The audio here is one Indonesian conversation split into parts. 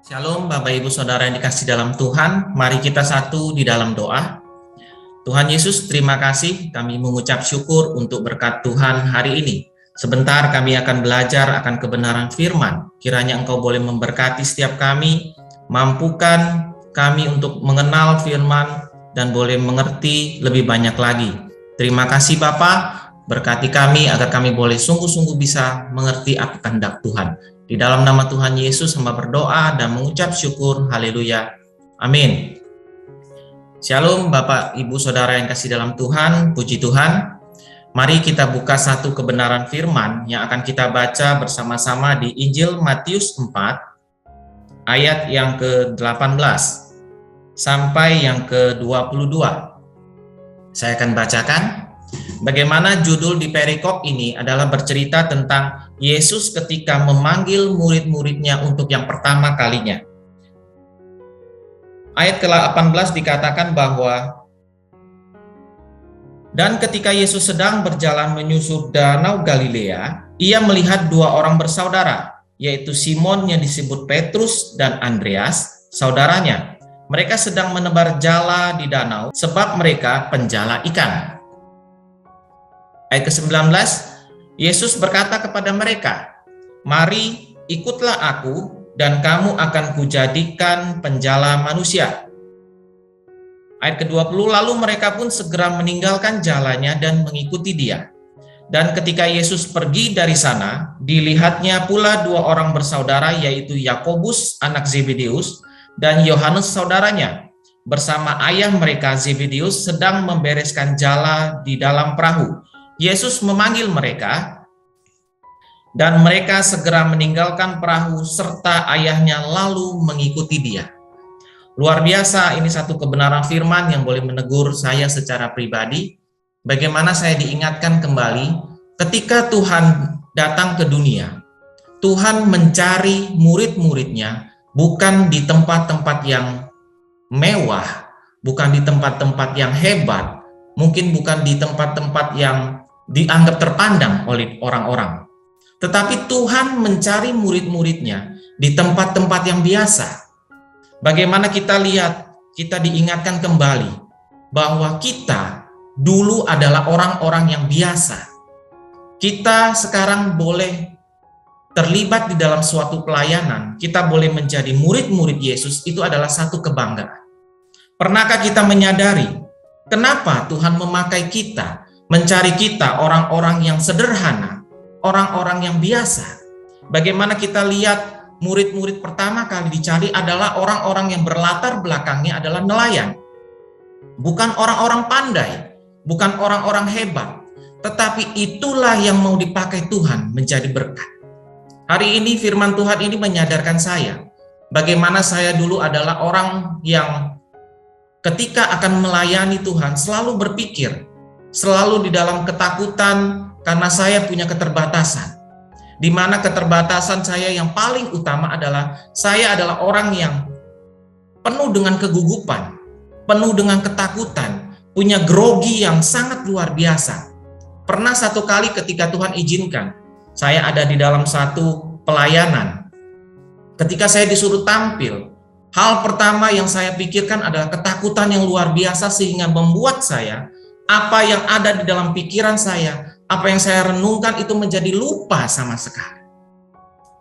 Shalom Bapak Ibu Saudara yang dikasih dalam Tuhan, mari kita satu di dalam doa. Tuhan Yesus, terima kasih, kami mengucap syukur untuk berkat Tuhan hari ini. Sebentar kami akan belajar akan kebenaran firman. Kiranya Engkau boleh memberkati setiap kami, mampukan kami untuk mengenal firman dan boleh mengerti lebih banyak lagi. Terima kasih Bapa, berkati kami agar kami boleh sungguh-sungguh bisa mengerti apa kehendak Tuhan. Di dalam nama Tuhan Yesus hamba berdoa dan mengucap syukur. Haleluya. Amin. Shalom Bapak Ibu Saudara yang kasih dalam Tuhan, puji Tuhan. Mari kita buka satu kebenaran firman yang akan kita baca bersama-sama di Injil Matius 4 ayat yang ke-18 sampai yang ke-22. Saya akan bacakan. Bagaimana judul di perikop ini adalah bercerita tentang Yesus ketika memanggil murid-muridnya untuk yang pertama kalinya. Ayat ke-18 dikatakan bahwa, dan ketika Yesus sedang berjalan menyusur danau Galilea, ia melihat dua orang bersaudara, yaitu Simon yang disebut Petrus dan Andreas, saudaranya. Mereka sedang menebar jala di danau sebab mereka penjala ikan. Ayat ke-19, Yesus berkata kepada mereka, "Mari ikutlah aku dan kamu akan kujadikan penjala manusia." Ayat ke-20, lalu mereka pun segera meninggalkan jalannya dan mengikuti dia. Dan ketika Yesus pergi dari sana, dilihatnya pula dua orang bersaudara, yaitu Yakobus anak Zebedeus dan Yohanes saudaranya, bersama ayah mereka Zebedeus sedang membereskan jala di dalam perahu. Yesus memanggil mereka, dan mereka segera meninggalkan perahu serta ayahnya lalu mengikuti dia. Luar biasa, ini satu kebenaran firman yang boleh menegur saya secara pribadi. Bagaimana saya diingatkan kembali, ketika Tuhan datang ke dunia, Tuhan mencari murid-muridnya bukan di tempat-tempat yang mewah, bukan di tempat-tempat yang hebat, mungkin bukan di tempat-tempat yang dianggap terpandang oleh orang-orang. Tetapi Tuhan mencari murid-muridnya di tempat-tempat yang biasa. Bagaimana kita lihat, kita diingatkan kembali bahwa kita dulu adalah orang-orang yang biasa. Kita sekarang boleh terlibat di dalam suatu pelayanan, kita boleh menjadi murid-murid Yesus, itu adalah satu kebanggaan. Pernahkah kita menyadari kenapa Tuhan memakai kita, mencari kita orang-orang yang sederhana, orang-orang yang biasa? Bagaimana kita lihat murid-murid pertama kali dicari adalah orang-orang yang berlatar belakangnya adalah nelayan. Bukan orang-orang pandai, bukan orang-orang hebat, tetapi itulah yang mau dipakai Tuhan menjadi berkat. Hari ini firman Tuhan ini menyadarkan saya, bagaimana saya dulu adalah orang yang ketika akan melayani Tuhan selalu berpikir, selalu di dalam ketakutan karena saya punya keterbatasan. Di mana keterbatasan saya yang paling utama adalah saya adalah orang yang penuh dengan kegugupan, penuh dengan ketakutan, punya grogi yang sangat luar biasa. Pernah satu kali ketika Tuhan izinkan, saya ada di dalam satu pelayanan. Ketika saya disuruh tampil, hal pertama yang saya pikirkan adalah ketakutan yang luar biasa sehingga membuat saya apa yang ada di dalam pikiran saya, apa yang saya renungkan itu menjadi lupa sama sekali.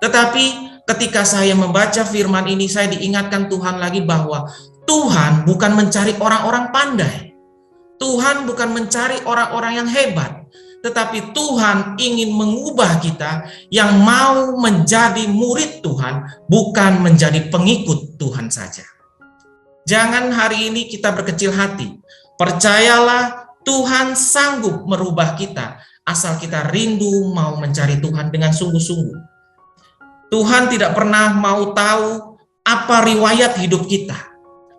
Tetapi ketika saya membaca firman ini, saya diingatkan Tuhan lagi bahwa Tuhan bukan mencari orang-orang pandai. Tuhan bukan mencari orang-orang yang hebat. Tetapi Tuhan ingin mengubah kita yang mau menjadi murid Tuhan, bukan menjadi pengikut Tuhan saja. Jangan hari ini kita berkecil hati. Percayalah, Tuhan sanggup merubah kita asal kita rindu mau mencari Tuhan dengan sungguh-sungguh. Tuhan tidak pernah mau tahu apa riwayat hidup kita,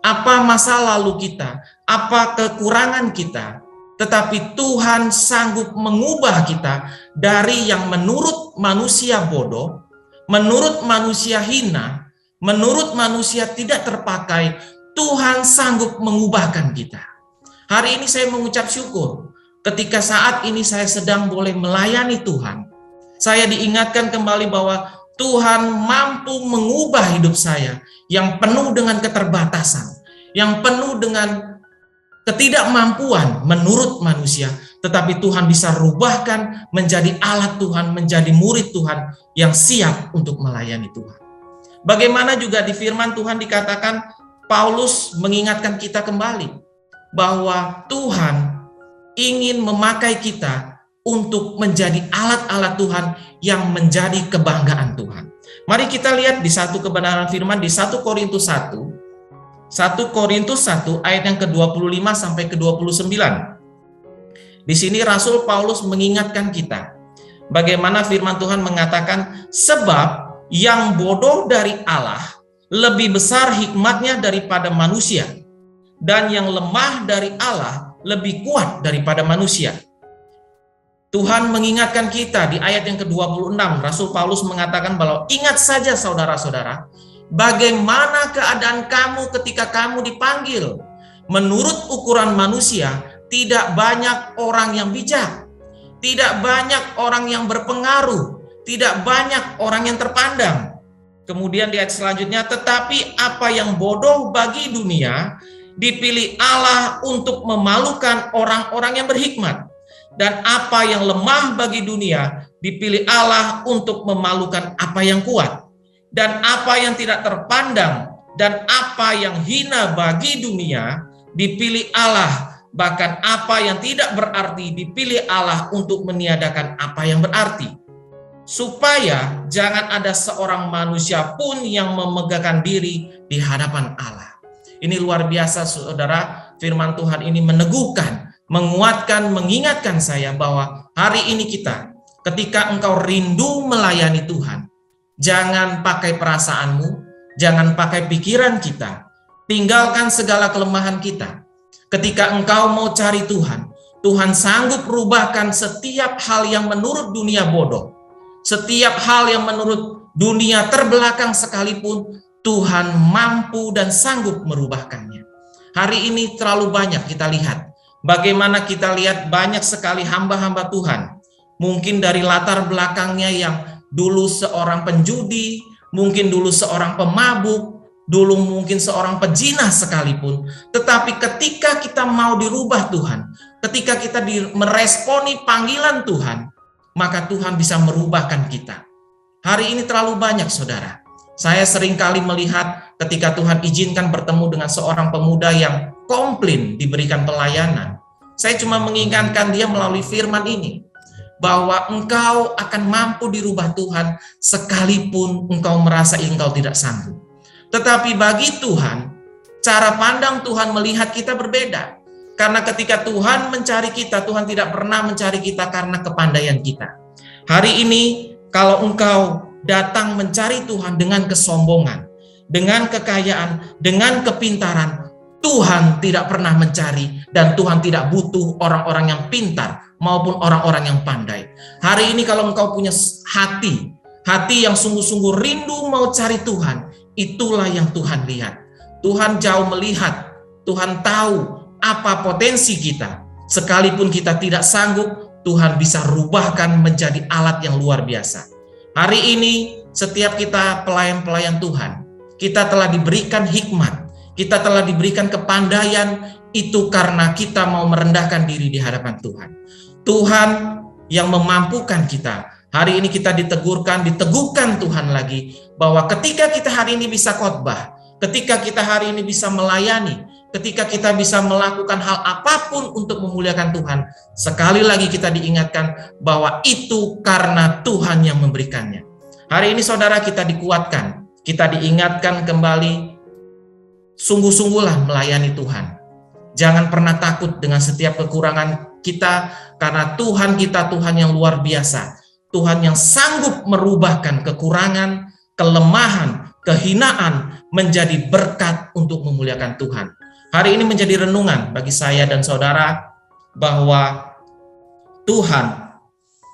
apa masa lalu kita, apa kekurangan kita, tetapi Tuhan sanggup mengubah kita dari yang menurut manusia bodoh, menurut manusia hina, menurut manusia tidak terpakai. Tuhan sanggup mengubahkan kita. Hari ini saya mengucap syukur ketika saat ini saya sedang boleh melayani Tuhan. Saya diingatkan kembali bahwa Tuhan mampu mengubah hidup saya yang penuh dengan keterbatasan, yang penuh dengan ketidakmampuan menurut manusia, tetapi Tuhan bisa rubahkan menjadi alat Tuhan, menjadi murid Tuhan yang siap untuk melayani Tuhan. Bagaimana juga di firman Tuhan dikatakan, Paulus mengingatkan kita kembali bahwa Tuhan ingin memakai kita untuk menjadi alat-alat Tuhan yang menjadi kebanggaan Tuhan. Mari kita lihat di satu kebenaran firman di 1 Korintus 1 ayat yang ke-25 sampai ke-29. Di sini Rasul Paulus mengingatkan kita bagaimana firman Tuhan mengatakan, sebab yang bodoh dari Allah lebih besar hikmatnya daripada manusia, dan yang lemah dari Allah lebih kuat daripada manusia. Tuhan mengingatkan kita di ayat yang ke-26, Rasul Paulus mengatakan bahwa ingat saja saudara-saudara, bagaimana keadaan kamu ketika kamu dipanggil. Menurut ukuran manusia, tidak banyak orang yang bijak, tidak banyak orang yang berpengaruh, tidak banyak orang yang terpandang. Kemudian di ayat selanjutnya, tetapi apa yang bodoh bagi dunia, dipilih Allah untuk memalukan orang-orang yang berhikmat. Dan apa yang lemah bagi dunia, dipilih Allah untuk memalukan apa yang kuat. Dan apa yang tidak terpandang, dan apa yang hina bagi dunia, dipilih Allah. Bahkan apa yang tidak berarti, dipilih Allah untuk meniadakan apa yang berarti. Supaya jangan ada seorang manusia pun yang memegahkan diri di hadapan Allah. Ini luar biasa saudara, firman Tuhan ini meneguhkan, menguatkan, mengingatkan saya bahwa hari ini kita, ketika engkau rindu melayani Tuhan, jangan pakai perasaanmu, jangan pakai pikiran kita, tinggalkan segala kelemahan kita. Ketika engkau mau cari Tuhan, Tuhan sanggup rubahkan setiap hal yang menurut dunia bodoh. Setiap hal yang menurut dunia terbelakang sekalipun, Tuhan mampu dan sanggup merubahkannya. Hari ini terlalu banyak kita lihat, bagaimana kita lihat banyak sekali hamba-hamba Tuhan, mungkin dari latar belakangnya yang dulu seorang penjudi, mungkin dulu seorang pemabuk, dulu mungkin seorang pezina sekalipun, tetapi ketika kita mau dirubah Tuhan, ketika kita meresponi panggilan Tuhan, maka Tuhan bisa merubahkan kita. Hari ini terlalu banyak saudara. Saya seringkali melihat ketika Tuhan izinkan bertemu dengan seorang pemuda yang komplain diberikan pelayanan. Saya cuma mengingatkan dia melalui firman ini, bahwa engkau akan mampu dirubah Tuhan sekalipun engkau merasa engkau tidak sanggup. Tetapi bagi Tuhan, cara pandang Tuhan melihat kita berbeda. Karena ketika Tuhan mencari kita, Tuhan tidak pernah mencari kita karena kepandaian kita. Hari ini, kalau engkau datang mencari Tuhan dengan kesombongan, dengan kekayaan, dengan kepintaran, Tuhan tidak pernah mencari dan Tuhan tidak butuh orang-orang yang pintar maupun orang-orang yang pandai. Hari ini kalau engkau punya hati yang sungguh-sungguh rindu mau cari Tuhan, itulah yang Tuhan lihat. Tuhan jauh melihat, Tuhan tahu apa potensi kita. Sekalipun kita tidak sanggup, Tuhan bisa rubahkan menjadi alat yang luar biasa. Hari ini setiap kita pelayan-pelayan Tuhan, kita telah diberikan hikmat, kita telah diberikan kepandaian, itu karena kita mau merendahkan diri di hadapan Tuhan. Tuhan yang memampukan kita. Hari ini kita diteguhkan Tuhan lagi, bahwa ketika kita hari ini bisa khotbah, ketika kita hari ini bisa melayani, ketika kita bisa melakukan hal apapun untuk memuliakan Tuhan, sekali lagi kita diingatkan bahwa itu karena Tuhan yang memberikannya. Hari ini saudara, kita dikuatkan, kita diingatkan kembali, sungguh-sungguhlah melayani Tuhan. Jangan pernah takut dengan setiap kekurangan kita, karena Tuhan kita Tuhan yang luar biasa. Tuhan yang sanggup merubahkan kekurangan, kelemahan, kehinaan menjadi berkat untuk memuliakan Tuhan. Hari ini menjadi renungan bagi saya dan saudara bahwa Tuhan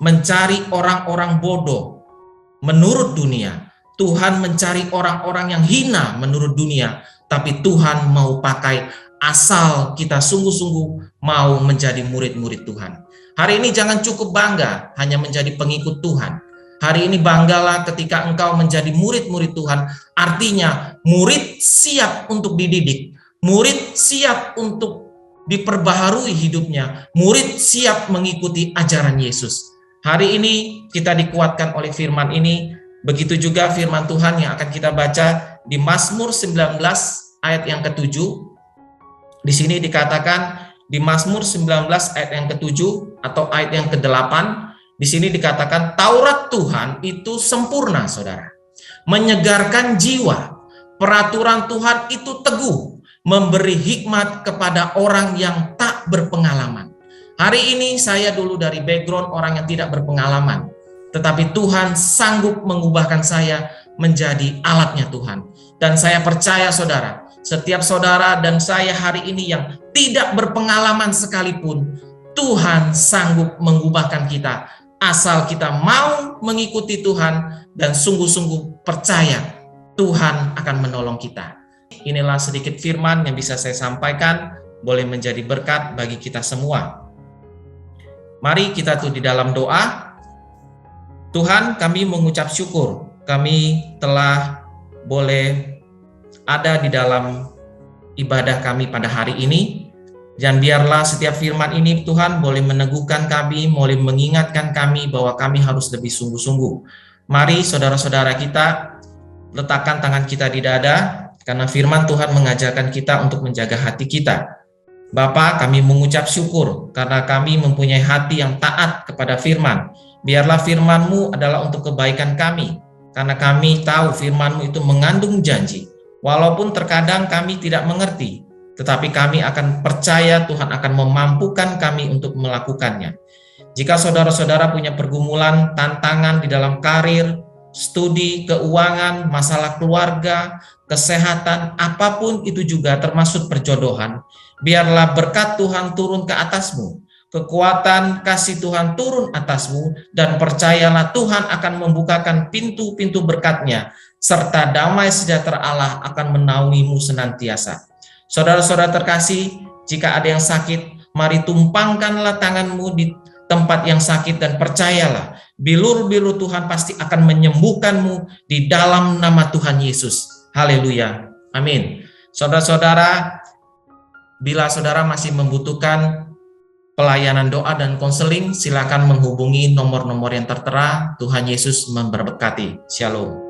mencari orang-orang bodoh menurut dunia. Tuhan mencari orang-orang yang hina menurut dunia, tapi Tuhan mau pakai asal kita sungguh-sungguh mau menjadi murid-murid Tuhan. Hari ini jangan cukup bangga hanya menjadi pengikut Tuhan. Hari ini banggalah ketika engkau menjadi murid-murid Tuhan. Artinya murid siap untuk dididik, murid siap untuk diperbaharui hidupnya, murid siap mengikuti ajaran Yesus. Hari ini kita dikuatkan oleh firman ini. Begitu juga firman Tuhan yang akan kita baca di Mazmur 19 ayat yang ke-7. Di sini dikatakan di Mazmur 19 ayat yang ke-7 atau ayat yang ke-8, di sini dikatakan Taurat Tuhan itu sempurna, saudara, menyegarkan jiwa. Peraturan Tuhan itu teguh, memberi hikmat kepada orang yang tak berpengalaman. Hari ini saya dulu dari background orang yang tidak berpengalaman, tetapi Tuhan sanggup mengubahkan saya menjadi alatnya Tuhan. Dan saya percaya saudara, setiap saudara dan saya hari ini yang tidak berpengalaman sekalipun, Tuhan sanggup mengubahkan kita, asal kita mau mengikuti Tuhan dan sungguh-sungguh percaya Tuhan akan menolong kita. Inilah sedikit firman yang bisa saya sampaikan, boleh menjadi berkat bagi kita semua. Mari kita tuh di dalam doa. Tuhan, kami mengucap syukur, kami telah boleh ada di dalam ibadah kami pada hari ini. Dan biarlah setiap firman ini Tuhan boleh meneguhkan kami, boleh mengingatkan kami bahwa kami harus lebih sungguh-sungguh. Mari saudara-saudara kita letakkan tangan kita di dada, karena firman Tuhan mengajarkan kita untuk menjaga hati kita. Bapa, kami mengucap syukur karena kami mempunyai hati yang taat kepada firman. Biarlah firman-Mu adalah untuk kebaikan kami, karena kami tahu firman-Mu itu mengandung janji. Walaupun terkadang kami tidak mengerti, tetapi kami akan percaya Tuhan akan memampukan kami untuk melakukannya. Jika saudara-saudara punya pergumulan, tantangan di dalam karir, studi, keuangan, masalah keluarga, kesehatan, apapun itu juga termasuk perjodohan, biarlah berkat Tuhan turun ke atasmu, kekuatan kasih Tuhan turun atasmu, dan percayalah Tuhan akan membukakan pintu-pintu berkat-Nya, serta damai sejahtera Allah akan menaungimu senantiasa. Saudara-saudara terkasih, jika ada yang sakit, mari tumpangkanlah tanganmu di tempat yang sakit dan percayalah, bilur-bilur Tuhan pasti akan menyembuhkanmu di dalam nama Tuhan Yesus. Haleluya. Amin. Saudara-saudara, bila saudara masih membutuhkan pelayanan doa dan konseling, silakan menghubungi nomor-nomor yang tertera. Tuhan Yesus memberkati. Shalom.